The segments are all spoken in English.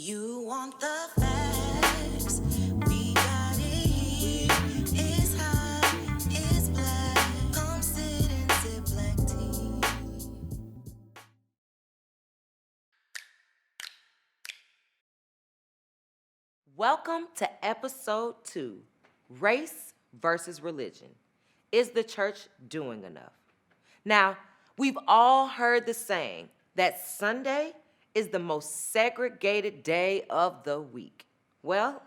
You want the facts? We got it here. It's hot, it's black. Come sit and sip black tea. Welcome to episode 2, Race versus Religion. Is the church doing enough? Now, we've all heard the saying that Sunday is the most segregated day of the week. Well,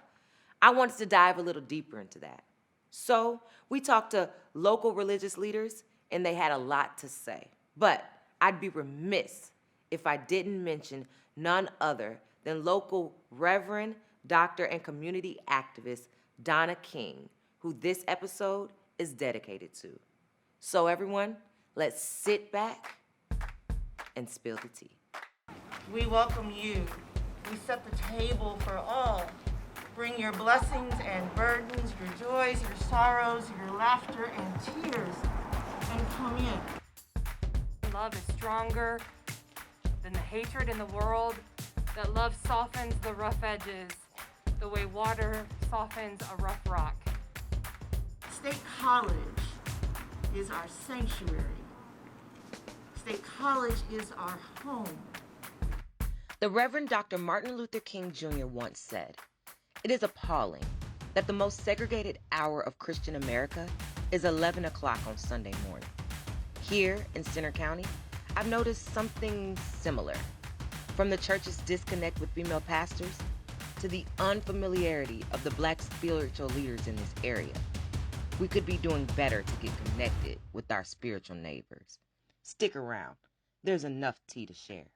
I wanted to dive a little deeper into that. So we talked to local religious leaders, and they had a lot to say. But I'd be remiss if I didn't mention none other than local Reverend, Doctor, and community activist Donna King, who this episode is dedicated to. So everyone, let's sit back and spill the tea. We welcome you. We set the table for all. Bring your blessings and burdens, your joys, your sorrows, your laughter and tears, and come in. Love is stronger than the hatred in the world, that love softens the rough edges, the way water softens a rough rock. State College is our sanctuary. State College is our home. The Reverend Dr. Martin Luther King Jr. once said, "It is appalling that the most segregated hour of Christian America is 11 o'clock on Sunday morning." Here in Centre County, I've noticed something similar. From the church's disconnect with female pastors to the unfamiliarity of the Black spiritual leaders in this area. We could be doing better to get connected with our spiritual neighbors. Stick around. There's enough tea to share.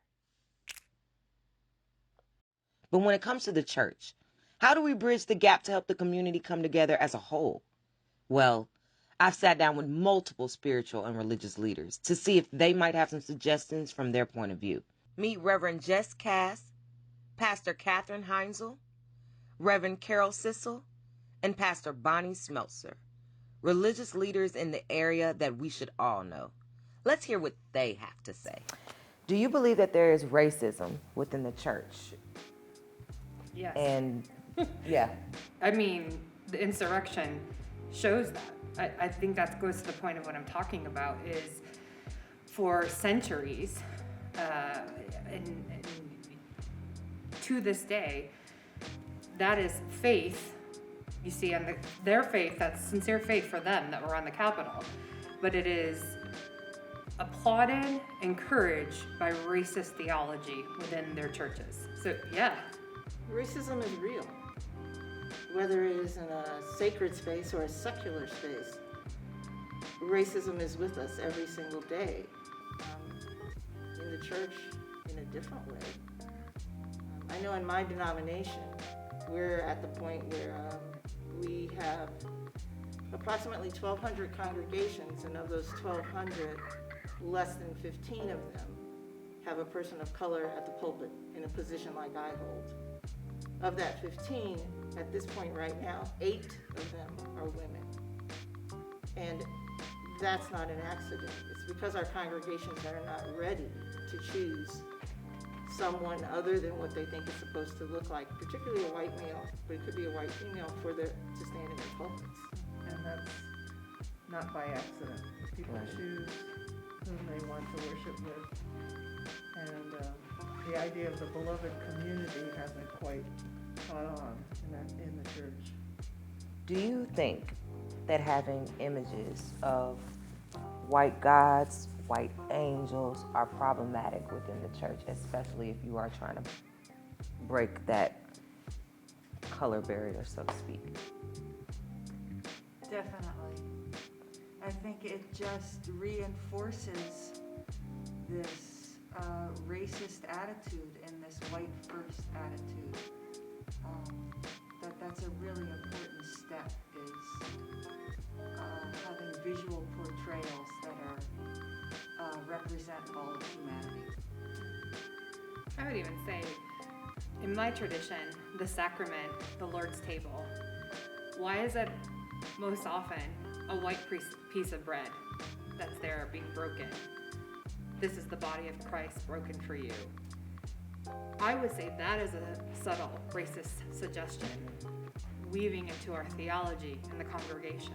But when it comes to the church, how do we bridge the gap to help the community come together as a whole? Well, I've sat down with multiple spiritual and religious leaders to see if they might have some suggestions from their point of view. Meet Reverend Jess Cass, Pastor Catherine Heinzel, Reverend Carol Sissel, and Pastor Bonnie Smeltzer, religious leaders in the area that we should all know. Let's hear what they have to say. Do you believe that there is racism within the church? Yes. And yeah. I mean, the insurrection shows that. I think that goes to the point of what I'm talking about is for centuries, and to this day, that is faith. You see, and their faith, that's sincere faith for them that were on the Capitol, but it is applauded, encouraged by racist theology within their churches. So, yeah. Racism is real, whether it is in a sacred space or a secular space. Racism is with us every single day. In the church, in a different way. I know in my denomination, we're at the point where we have approximately 1,200 congregations, and of those 1,200, less than 15 of them have a person of color at the pulpit in a position like I hold. Of that 15, at this point right now, 8 of them are women. And that's not an accident. It's because our congregations are not ready to choose someone other than what they think it's supposed to look like, particularly a white male, but it could be a white female to stand in their pulpits. And that's not by accident. People choose whom they want to worship with. And the idea of the beloved community hasn't quite caught on in the church. Do you think that having images of white gods, white angels are problematic within the church, especially if you are trying to break that color barrier, so to speak? Definitely. I think it just reinforces this racist attitude and this white first attitude. That's a really important step, is having visual portrayals that represent all of humanity. I would even say, in my tradition, the sacrament, the Lord's table, why is it most often a white piece of bread that's there being broken? This is the body of Christ broken for you. I would say that is a subtle racist suggestion weaving into our theology in the congregation.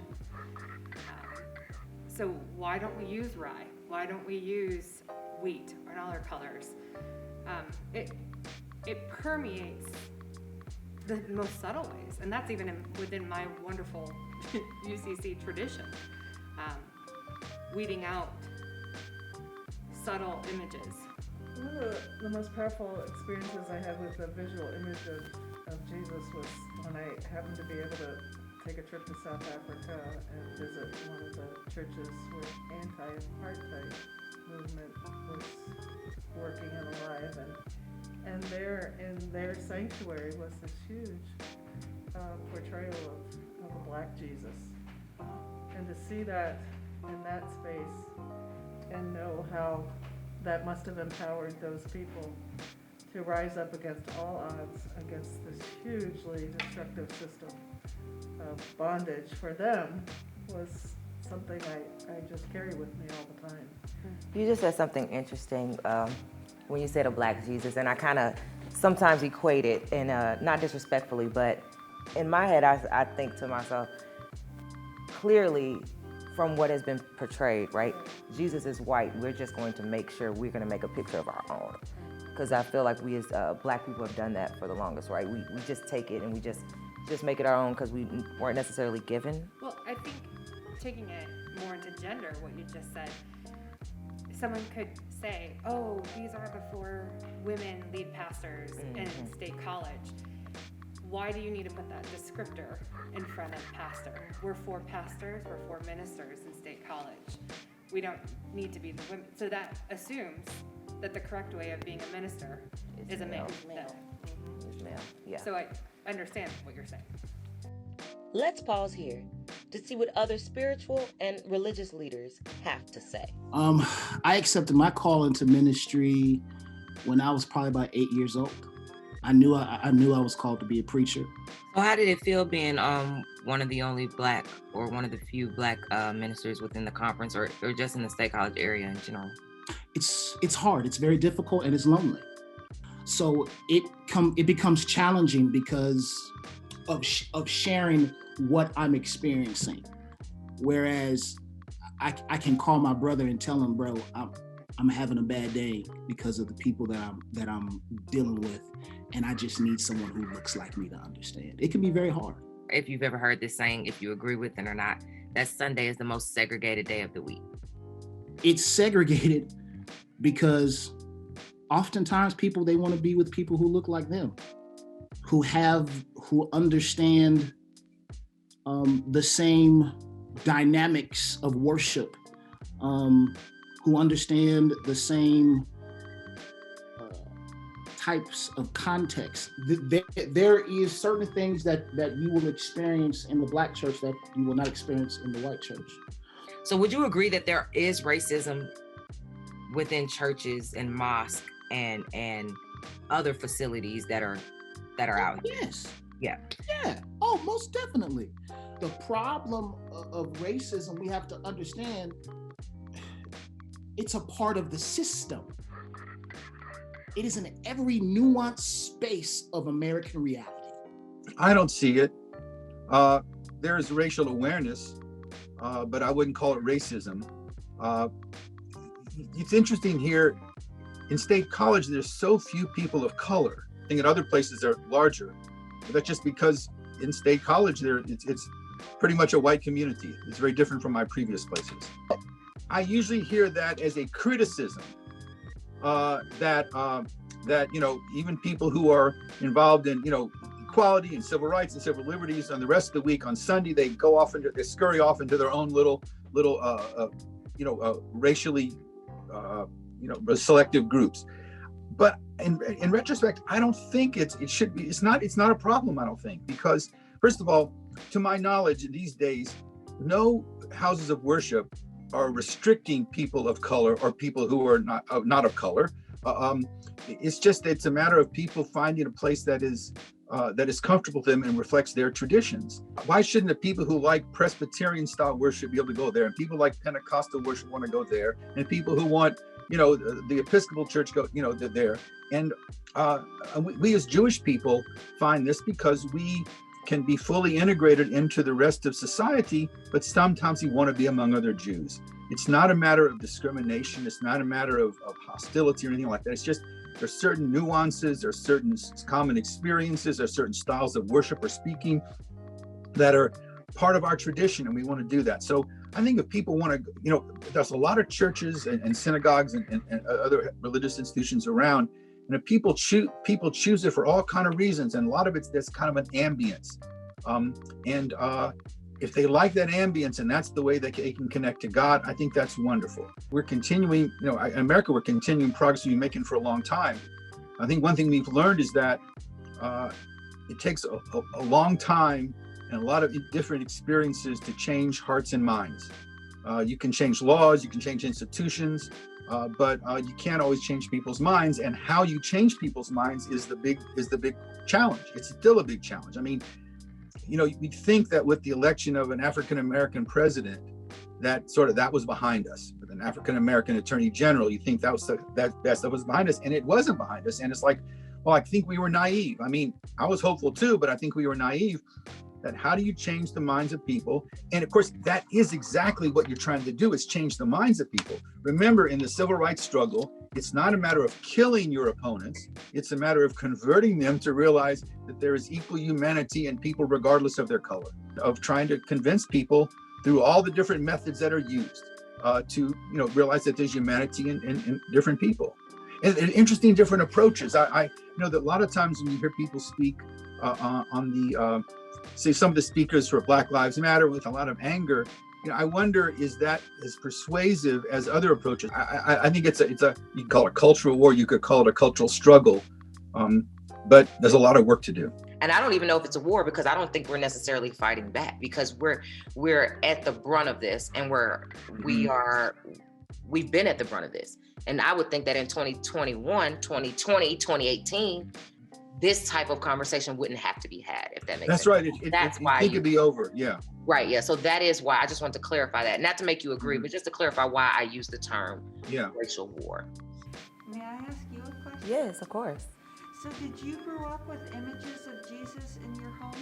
So why don't we use rye? Why don't we use wheat and other colors? It permeates the most subtle ways, and that's even within my wonderful UCC tradition, weeding out subtle images. One of the most powerful experiences I had with the visual image of Jesus was when I happened to be able to take a trip to South Africa and visit one of the churches where anti-apartheid movement was working and alive, and there in their sanctuary was this huge portrayal of a black Jesus, and to see that in that space and know how that must have empowered those people to rise up against all odds against this hugely destructive system of bondage for them was something I just carry with me all the time. You just said something interesting when you said a black Jesus, and I kind of sometimes equate it, and not disrespectfully, but in my head, I think to myself, clearly, from what has been portrayed, right? Jesus is white. We're just going to make sure we're going to make a picture of our own. Because I feel like we as black people have done that for the longest, right? We just take it and we just make it our own because we weren't necessarily given. Well, I think taking it more into gender, what you just said, someone could say, oh, these are the 4 women lead pastors in State College. Why do you need to put that descriptor in front of pastor? We're 4 pastors, we're 4 ministers in State College. We don't need to be the women. So that assumes that the correct way of being a minister is a male. It's male, yeah. So I understand what you're saying. Let's pause here to see what other spiritual and religious leaders have to say. I accepted my call into ministry when I was probably about 8 years old. I knew I was called to be a preacher. So how did it feel being one of the only black or one of the few black ministers within the conference or just in the State College area in general? It's hard. It's very difficult and it's lonely. So it becomes challenging because of sharing what I'm experiencing. Whereas I can call my brother and tell him, bro, I'm having a bad day because of the people that I'm dealing with, and I just need someone who looks like me to understand. It can be very hard. If you've ever heard this saying, if you agree with it or not, that Sunday is the most segregated day of the week. It's segregated because oftentimes people, they want to be with people who look like them, who understand the same dynamics of worship, who understand the same types of context. There is certain things that you will experience in the black church that you will not experience in the white church. So would you agree that there is racism within churches and mosques and other facilities that are out here? Yes. Yeah. Yeah. Oh, most definitely. The problem of racism, we have to understand, it's a part of the system. It is in every nuanced space of American reality. I don't see it. There is racial awareness, but I wouldn't call it racism. It's interesting here in State College, there's so few people of color. I think in other places they're larger. But that's just because in State College, it's pretty much a white community. It's very different from my previous places. I usually hear that as a criticism, that even people who are involved in equality and civil rights and civil liberties, on the rest of the week on Sunday they scurry off into their own little racially selective groups. But in retrospect, I don't think it's not a problem. I don't think, because first of all, to my knowledge, these days, no houses of worship are restricting people of color or people who are not of color. It's a matter of people finding a place that is comfortable to them and reflects their traditions. Why shouldn't the people who like Presbyterian style worship be able to go there, and people like Pentecostal worship want to go there, and people who want the Episcopal Church they're there. And we as Jewish people find this because we can be fully integrated into the rest of society, but sometimes we want to be among other Jews. It's not a matter of discrimination. It's not a matter of hostility or anything like that. It's just there's certain nuances, there's certain common experiences, there's certain styles of worship or speaking that are part of our tradition, and we want to do that. So I think if people want to, there's a lot of churches and synagogues and other religious institutions around, and if people choose it for all kind of reasons, and a lot of it's this kind of an ambience. If they like that ambience and that's the way that they can connect to God, I think that's wonderful. We're continuing, in America, we're continuing progress we've been making for a long time. I think one thing we've learned is that it takes a long time and a lot of different experiences to change hearts and minds. You can change laws, you can change institutions, but you can't always change people's minds. And how you change people's minds is the big challenge. It's still a big challenge. I mean, you'd think that with the election of an African-American president, that was behind us. With an African-American attorney general, you think that stuff was behind us, and it wasn't behind us. And it's like, well, I think we were naive. I mean, I was hopeful too, but I think we were naive. That how do you change the minds of people? And of course, that is exactly what you're trying to do, is change the minds of people. Remember, in the civil rights struggle, it's not a matter of killing your opponents. It's a matter of converting them to realize that there is equal humanity in people regardless of their color, of trying to convince people through all the different methods that are used to realize that there's humanity in different people. And interesting different approaches. I know that a lot of times when you hear people speak on the say some of the speakers for Black Lives Matter with a lot of anger, I wonder, is that as persuasive as other approaches? I think it's a you can call it a cultural war, you could call it a cultural struggle, but there's a lot of work to do. And I don't even know if it's a war, because I don't think we're necessarily fighting back, because we're at the brunt of this, and we've been at the brunt of this. And I would think that in 2021, 2020, 2018, this type of conversation wouldn't have to be had, if that makes sense. That's right. That's why it could be over. Yeah. Right. Yeah. So that is why I just want to clarify that, not to make you agree, but just to clarify why I use the term racial war. May I ask you a question? Yes, of course. So did you grow up with images of Jesus in your home?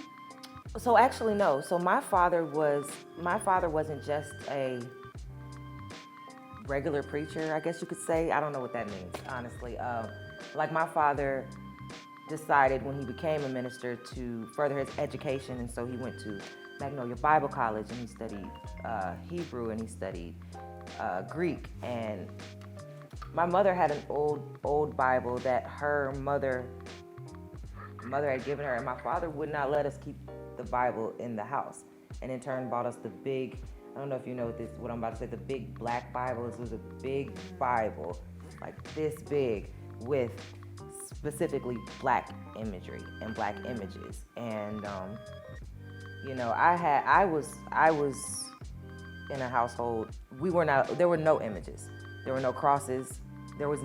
So actually, no. So my father wasn't just a regular preacher, I guess you could say. I don't know what that means, honestly. Like my father decided when he became a minister to further his education, and so he went to Magnolia Bible College and he studied Hebrew and he studied Greek. And my mother had an old Bible that her mother had given her, and my father would not let us keep the Bible in the house, and in turn bought us the big, I don't know if you know what I'm about to say, the big black Bible. This was a big Bible, like this big, with specifically black imagery and black images. And I was in a household, there were no images, there were no crosses, there were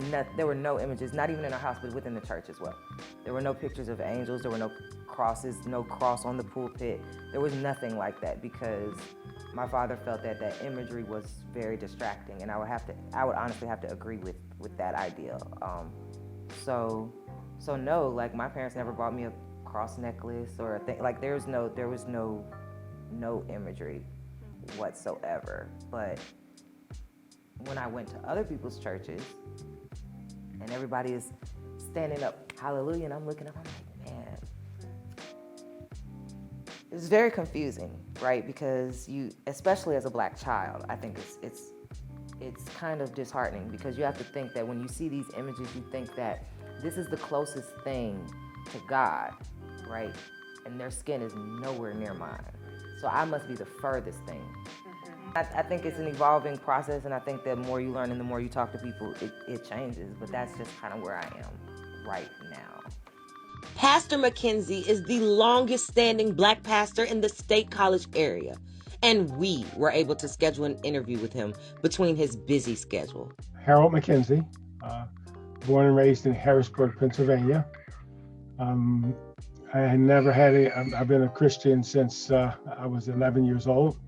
no images, not even in our house, but within the church as well. There were no pictures of angels, there were no crosses, no cross on the pulpit. There was nothing like that, because my father felt that imagery was very distracting, and I would honestly have to agree with that idea. So no, like my parents never bought me a cross necklace or a thing. Like there was no imagery whatsoever. But when I went to other people's churches and everybody is standing up, hallelujah, and I'm looking up, I'm like, man, it's very confusing, right? Because especially as a black child, I think it's kind of disheartening, because you have to think that when you see these images, you think that this is the closest thing to God, right? And their skin is nowhere near mine. So I must be the furthest thing. I think it's an evolving process, and I think the more you learn and the more you talk to people, it changes. But that's just kind of where I am right now. Pastor McKenzie is the longest standing black pastor in the State College area, and we were able to schedule an interview with him between his busy schedule. Harold McKenzie, born and raised in Harrisburg, Pennsylvania. I've been a Christian since I was 11 years old.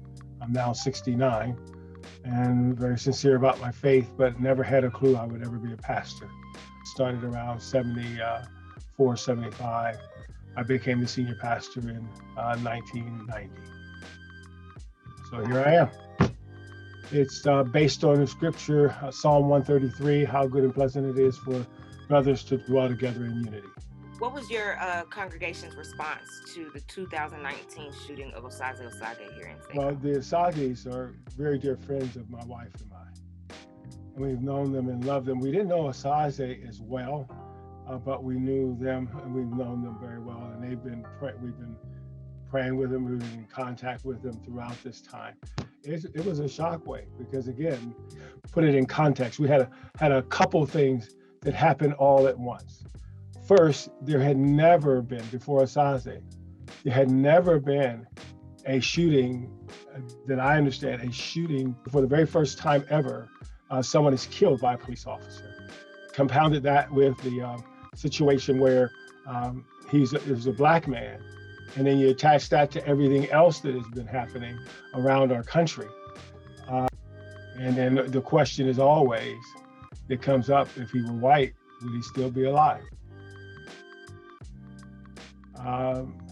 I'm now 69. and very sincere about my faith, but never had a clue I would ever be a pastor. Started around 74, 75. I became the senior pastor in 1990. So here I am. It's based on the scripture, Psalm 133, how good and pleasant it is for brothers to dwell together in unity. What was your congregation's response to the 2019 shooting of Osaze Osage here in State? Well, the Osages are very dear friends of my wife and I. And we've known them and loved them. We didn't know Osaze as well, but we knew them and we've known them very well. And we've been praying with them, we've been in contact with them throughout this time. It was a shockwave because, again, put it in context, we had a couple things that happened all at once. First, there had never been, before Osaze, there had never been a shooting that I understand, a shooting for the very first time ever, someone is killed by a police officer. Compounded that with the situation where he's a black man, and then you attach that to everything else that has been happening around our country. And then the question is always, it comes up, if he were white, would he still be alive?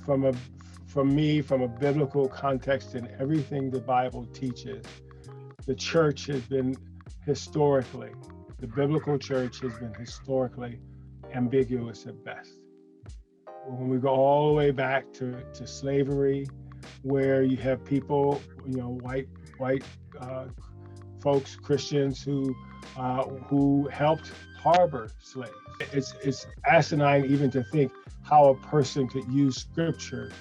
From a biblical context and everything the Bible teaches, the church has been historically, the biblical church has been historically ambiguous at best. When we go all the way back to slavery, where you have people, white folks, Christians who helped harbor slaves. It's asinine even to think how a person could use scripture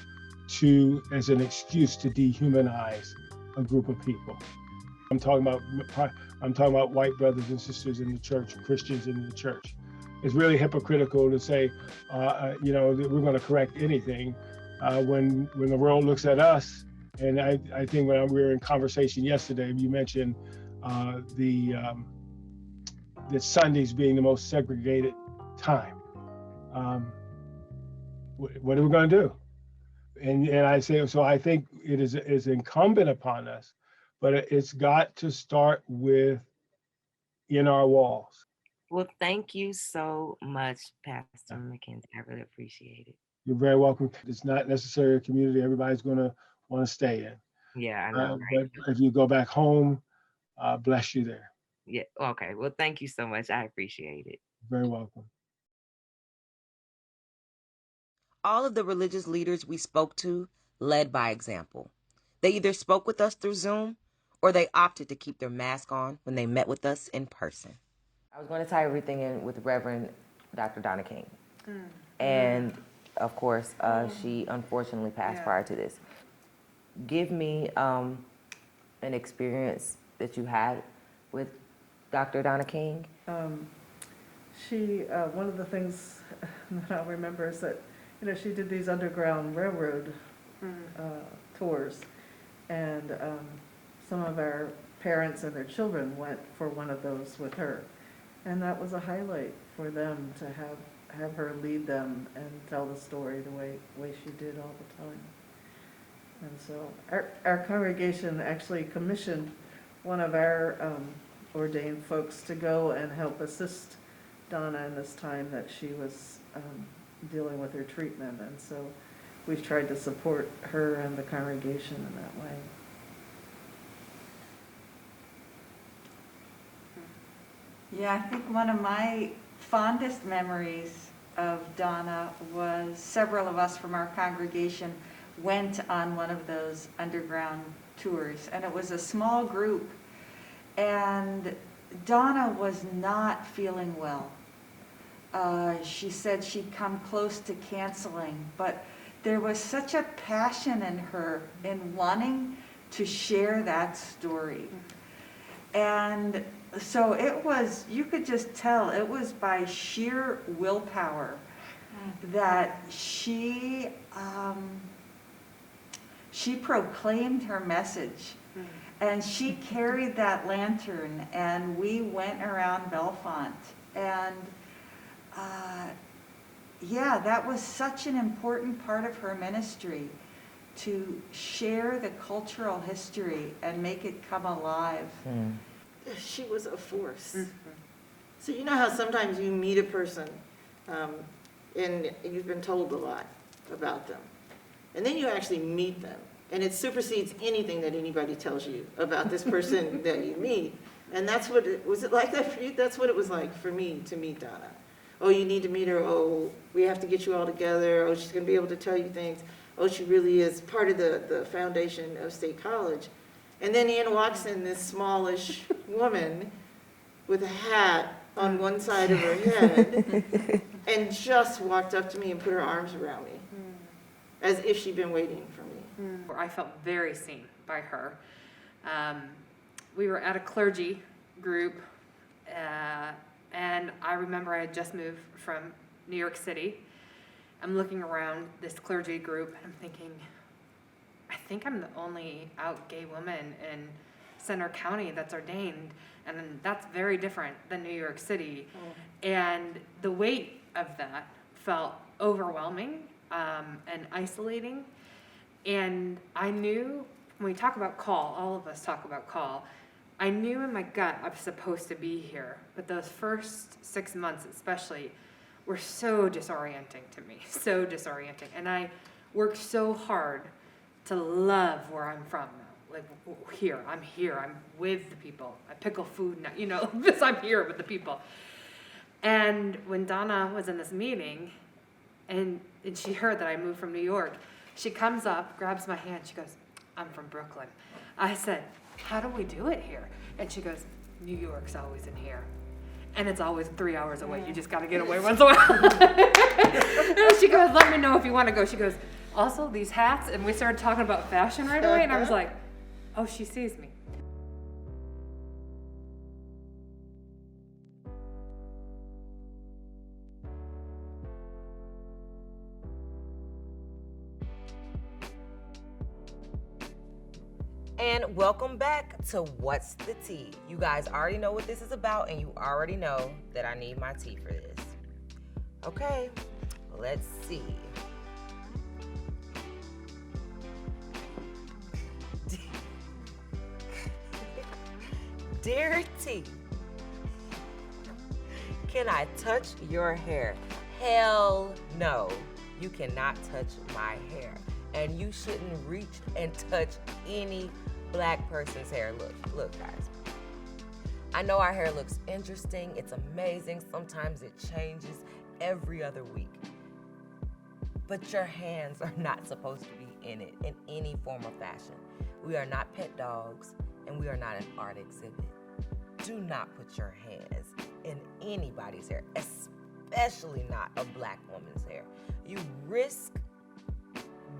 as an excuse to dehumanize a group of people. I'm talking about white brothers and sisters in the church, Christians in the church. It's really hypocritical to say, that we're going to correct anything when the world looks at us. And I think when we were in conversation yesterday, you mentioned the Sundays being the most segregated time. What are we going to do? And I say, so I think it is incumbent upon us, but it's got to start with in our walls. Well, thank you so much, Pastor McKenzie. I really appreciate it. You're very welcome. It's not necessarily a community everybody's going to want to stay in. Yeah, I know. Right? But if you go back home, bless you there. Yeah. Okay. Well, thank you so much. I appreciate it. You're very welcome. All of the religious leaders we spoke to led by example. They either spoke with us through Zoom or they opted to keep their mask on when they met with us in person. I was going to tie everything in with Reverend Dr. Donna King. And of course, she unfortunately passed prior to this. Give me an experience that you had with Dr. Donna King. She, one of the things that I remember is that, she did these Underground Railroad tours, and some of our parents and their children went for one of those with her. And that was a highlight for them to have her lead them and tell the story the way she did all the time. And so our congregation actually commissioned one of our ordained folks to go and help assist Donna in this time that she was dealing with her treatment. And so we've tried to support her and the congregation in that way. Yeah, I think one of my fondest memories of Donna was several of us from our congregation went on one of those underground tours, and it was a small group, and Donna was not feeling well. She said she'd come close to canceling, but there was such a passion in her in wanting to share that story. And so it was, you could just tell, it was by sheer willpower that she proclaimed her message. And she carried that lantern, and we went around Bellefonte. And yeah, that was such an important part of her ministry, to share the cultural history and make it come alive. She was a force. So you know how sometimes you meet a person and you've been told a lot about them. And then you actually meet them. And it supersedes anything that anybody tells you about this person that you meet. And that's what was it like that for you? That's what it was like for me to meet Donna. Oh, you need to meet her. Oh, we have to get you all together. Oh, she's going to be able to tell you things. Oh, she really is part of the foundation of State College. And then in walks in this smallish woman with a hat on one side of her head and just walked up to me and put her arms around me as if she'd been waiting for me. I felt very seen by her. We were at a clergy group, and I remember I had just moved from New York City. I'm looking around this clergy group, and I'm thinking, I think I'm the only out gay woman in Center County that's ordained, and that's very different than New York City. And the weight of that felt overwhelming and isolating. And I knew, when we talk about call, all of us talk about call, I knew in my gut I was supposed to be here, but those first 6 months especially were so disorienting to me, so disorienting. And I worked so hard to love where I'm from now. Like I'm with the people. I pickle food now, because I'm here with the people. And when Donna was in this meeting, and she heard that I moved from New York, she comes up, grabs my hand, she goes, I'm from Brooklyn. I said, how do we do it here? And she goes, New York's always in here. And it's always 3 hours away. You just got to get away once in a while. And she goes, let me know if you want to go. She goes, also these hats. And we started talking about fashion right away. And I was like, oh, she sees me. And welcome back to What's the Tea? You guys already know what this is about, and you already know that I need my tea for this. Okay, let's see. Dear T, can I touch your hair? Hell no, you cannot touch my hair. And you shouldn't reach and touch any Black person's hair. Look, guys. I know our hair looks interesting. It's amazing. Sometimes it changes every other week. But your hands are not supposed to be in it in any form or fashion. We are not pet dogs, and we are not an art exhibit. Do not put your hands in anybody's hair, especially not a Black woman's hair. You risk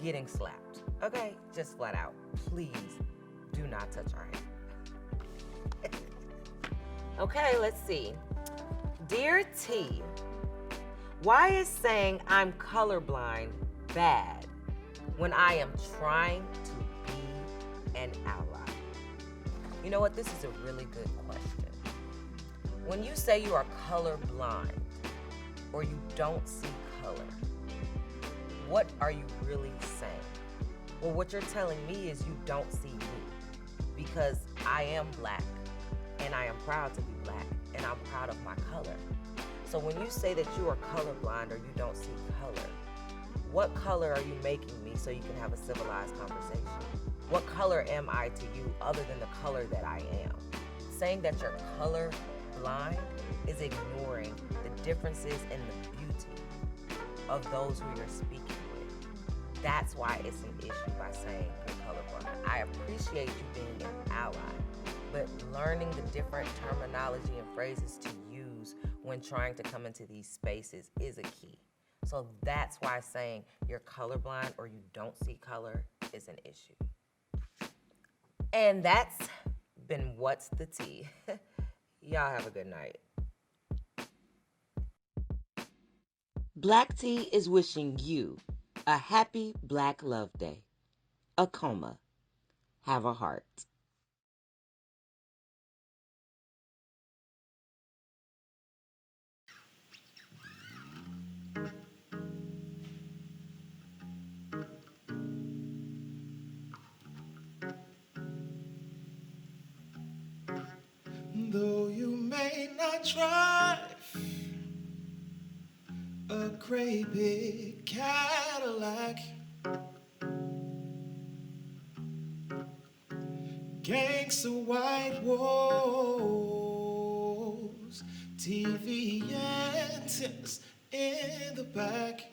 getting slapped, okay? Just flat out. Please do not touch our hair. Okay, let's see. Dear T, why is saying I'm colorblind bad when I am trying to be an ally? You know what? This is a really good question. When you say you are colorblind or you don't see color, what are you really saying? Well, what you're telling me is you don't see me, because I am Black and I am proud to be Black and I'm proud of my color. So when you say that you are colorblind or you don't see color, what color are you making me so you can have a civilized conversation? What color am I to you other than the color that I am? Saying that you're colorblind is ignoring the differences in the beauty of those who you're speaking with. That's why it's an issue by saying you're colorblind. I appreciate you being an ally, but learning the different terminology and phrases to use when trying to come into these spaces is a key. So that's why saying you're colorblind or you don't see color is an issue. And that's been What's the Tea? Y'all have a good night. Black Tea is wishing you a happy Black Love Day. A coma. Have a heart. not drive a great big Cadillac? Gangsta white walls, TV antennas in the back.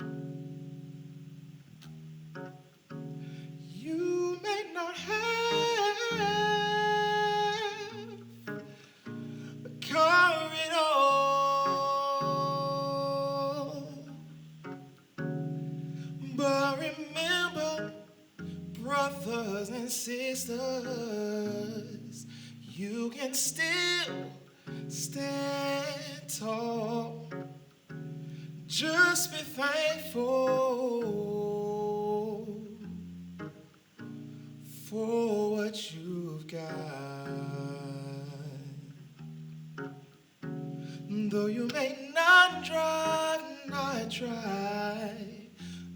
You may not have a car at all, but remember, brothers and sisters, you can still stand tall. Just be thankful for what you've got. Though you may not drive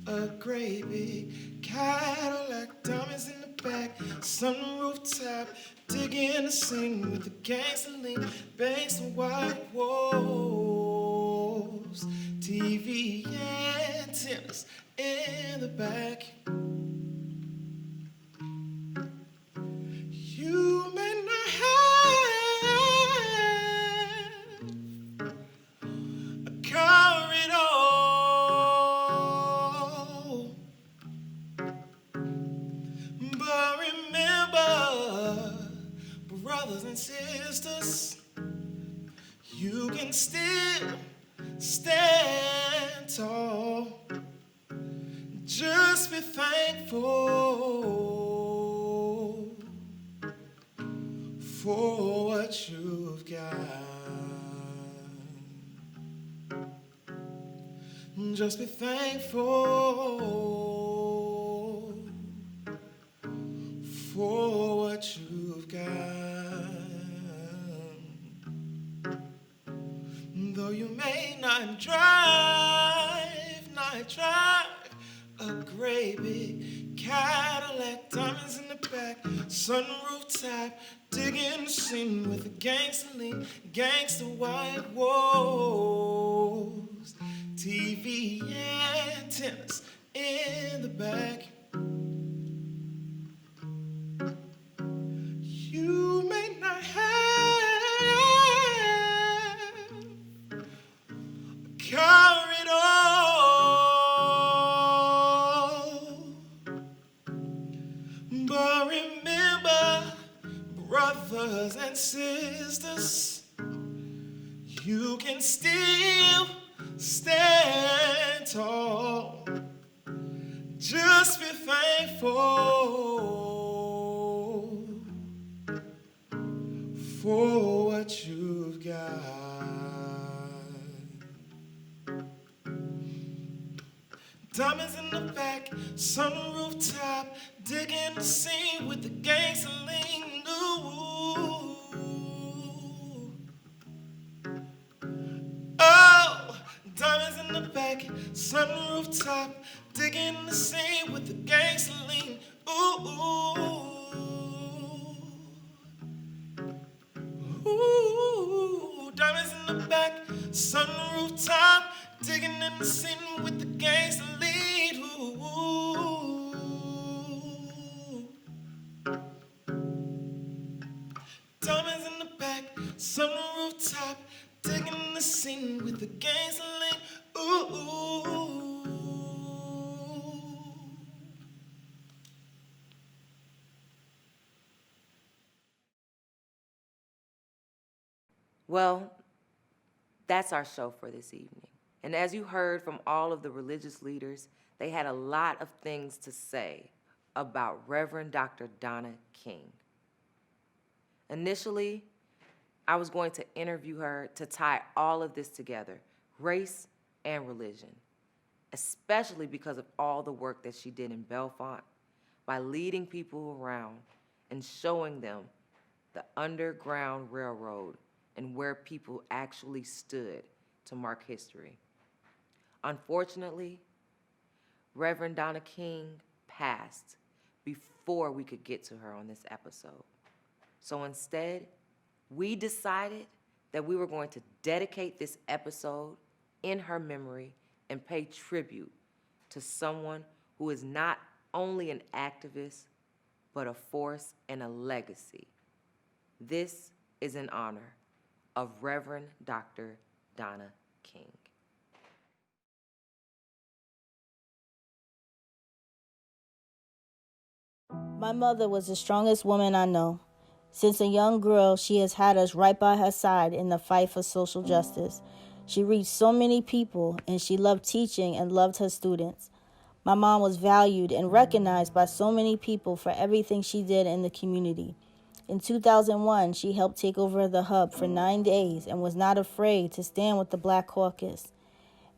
a great big Cadillac, diamonds in the back, sunroof top, digging the scene with the gangster lean, banks and white walls, TV antennas in the back. You may not have a car at all, but remember, brothers and sisters, you can still stand tall. Just be thankful for what you've got. Just be thankful for what you've got. Though you may not drive a great big Cadillac, diamonds in the back, sunroof top, digging the scene with a gangster lean, gangster white walls, TV antennas in the back. You may not have a car at all, but remember, brothers and sisters, you can still stand tall. Just be thankful for what you've got. Diamonds in the back, sunroof top, digging the scene with the gangster lean. Ooh. Oh, diamonds in the back, sunroof top, digging the scene with the gangster lean. Ooh, diamonds in the back, sunroof top, digging in the scene with the gangster lean. Ooh, diamonds in the back, sunroof top, digging in the scene with the gangster lean. Ooh. Well, that's our show for this evening. And as you heard from all of the religious leaders, they had a lot of things to say about Reverend Dr. Donna King. Initially, I was going to interview her to tie all of this together, race and religion, especially because of all the work that she did in Bellefonte by leading people around and showing them the Underground Railroad and where people actually stood to mark history. Unfortunately, Reverend Donna King passed before we could get to her on this episode. So instead, we decided that we were going to dedicate this episode in her memory and pay tribute to someone who is not only an activist, but a force and a legacy. This is in honor of Reverend Dr. Donna King. My mother was the strongest woman I know. Since a young girl, she has had us right by her side in the fight for social justice. She reached so many people, and she loved teaching and loved her students. My mom was valued and recognized by so many people for everything she did in the community. In 2001, she helped take over the hub for 9 days and was not afraid to stand with the Black Caucus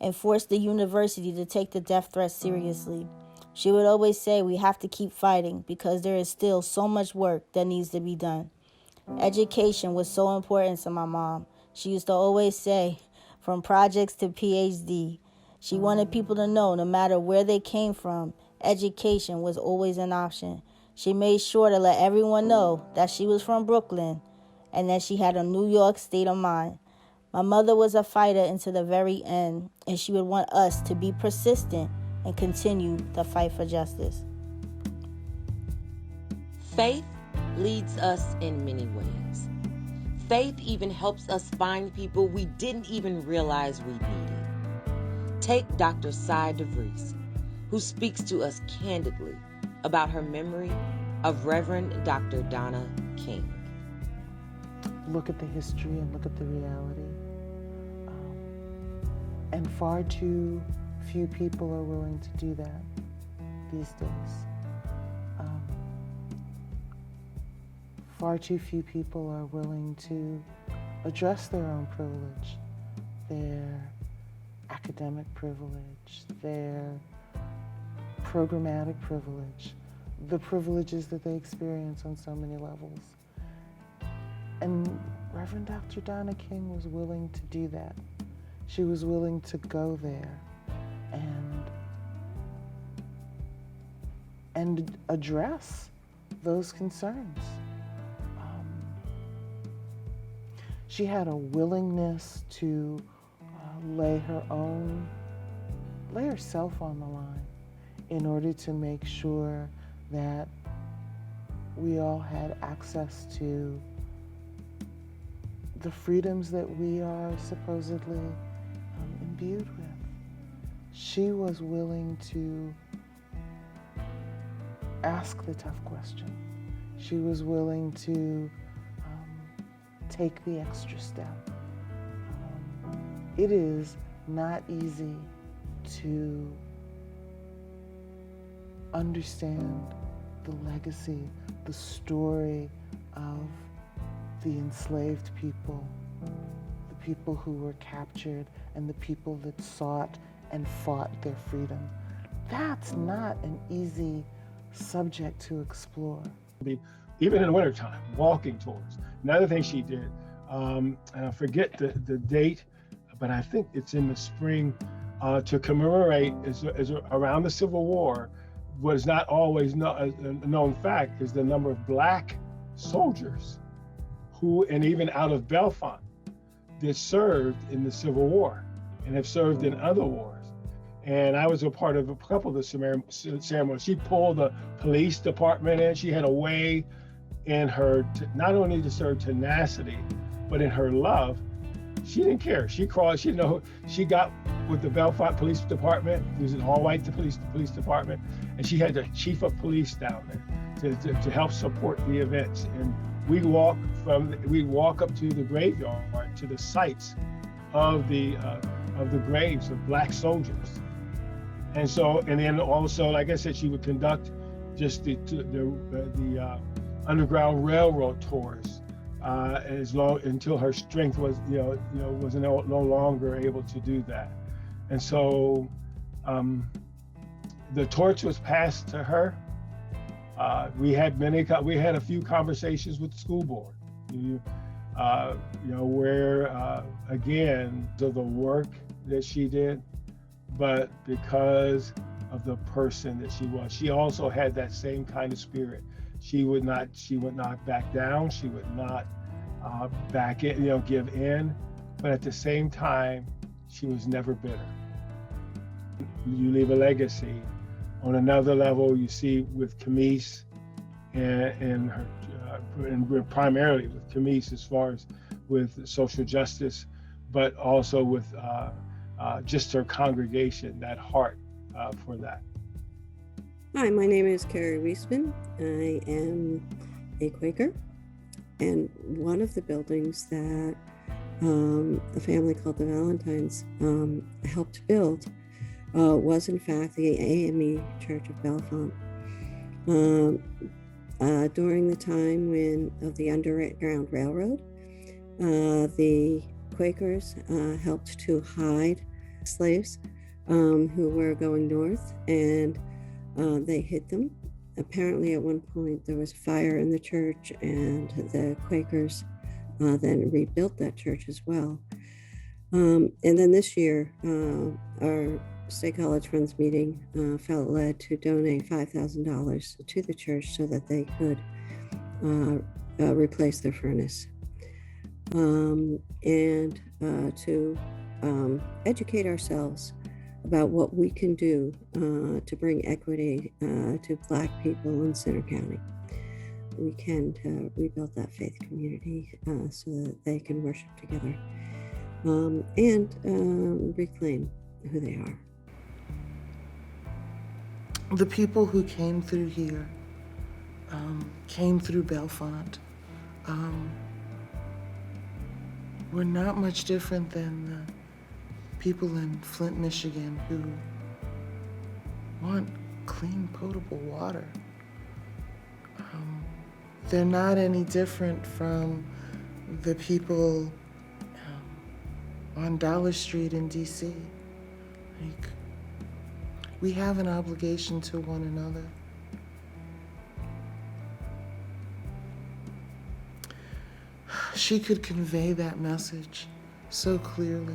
and forced the university to take the death threat seriously. She would always say we have to keep fighting because there is still so much work that needs to be done. Education was so important to my mom. She used to always say, from projects to PhD. She wanted people to know no matter where they came from, education was always an option. She made sure to let everyone know that she was from Brooklyn and that she had a New York state of mind. My mother was a fighter until the very end, and she would want us to be persistent and continue the fight for justice. Faith leads us in many ways. Faith even helps us find people we didn't even realize we needed. Take Dr. Sy DeVries, who speaks to us candidly about her memory of Reverend Dr. Donna King. Look at the history and look at the reality. And far too few people are willing to do that these days. Far too few people are willing to address their own privilege, their academic privilege, their programmatic privilege, the privileges that they experience on so many levels. And Reverend Dr. Donna King was willing to do that. She was willing to go there and address those concerns. She had a willingness to lay herself on the line in order to make sure that we all had access to the freedoms that we are supposedly imbued with. She was willing to ask the tough question. She was willing to take the extra step. It is not easy to understand the legacy, the story of the enslaved people, the people who were captured, and the people that sought and fought their freedom. That's not an easy subject to explore. Even in the wintertime, walking tours. Another thing she did, and I forget the date, but I think it's in the spring, to commemorate is around the Civil War. What is not always a known fact is the number of Black soldiers who, and even out of Belfont, that served in the Civil War and have served in other wars. And I was a part of a couple of the ceremonies. She pulled the police department in. She had a way in her, not only to serve tenacity, but in her love. She didn't care. She crawled, she got with the Belfont Police Department. It was an all-white police department. And she had the chief of police down there to help support the events. And we'd walk up to the graveyard, to the sites of the graves of Black soldiers. And then also, like I said, she would conduct just the Underground Railroad tours until her strength was no longer able to do that. And so the torch was passed to her. We had a few conversations with the school board, where again, the work that she did, but because of the person that she was. She also had that same kind of spirit. She would not back down. She would not back in, give in, but at the same time, she was never bitter. You leave a legacy. On another level, you see with Camise and her, and primarily with Camise as far as with social justice, but also with just her congregation, that heart for that. Hi, my name is Carrie Wiesman. I am a Quaker, and one of the buildings that a family called the Valentines helped build was in fact the AME Church of Bellefonte. During the time of the Underground Railroad, the Quakers helped to hide slaves who were going north, and they hid them. Apparently at one point there was fire in the church, and the Quakers then rebuilt that church as well. And then this year, our State College Friends meeting felt led to donate $5,000 to the church so that they could replace their furnace. And to educate ourselves about what we can do to bring equity to Black people in Centre County. We can rebuild that faith community so that they can worship together and reclaim who they are. The people who came through here, came through Bellefonte, were not much different than the people in Flint, Michigan who want clean, potable water. They're not any different from the people on Dollar Street in DC. We have an obligation to one another. She could convey that message so clearly.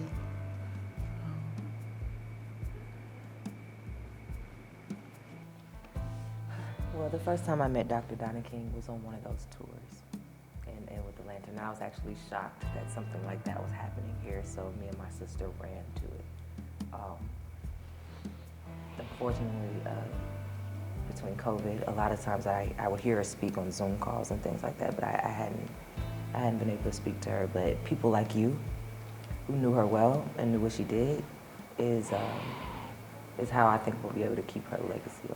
Well, the first time I met Dr. Donna King was on one of those tours, and with the lantern. I was actually shocked that something like that was happening here, so me and my sister ran to it. Unfortunately, between COVID, a lot of times I would hear her speak on Zoom calls and things like that, but I hadn't been able to speak to her. But people like you, who knew her well and knew what she did, is how I think we'll be able to keep her legacy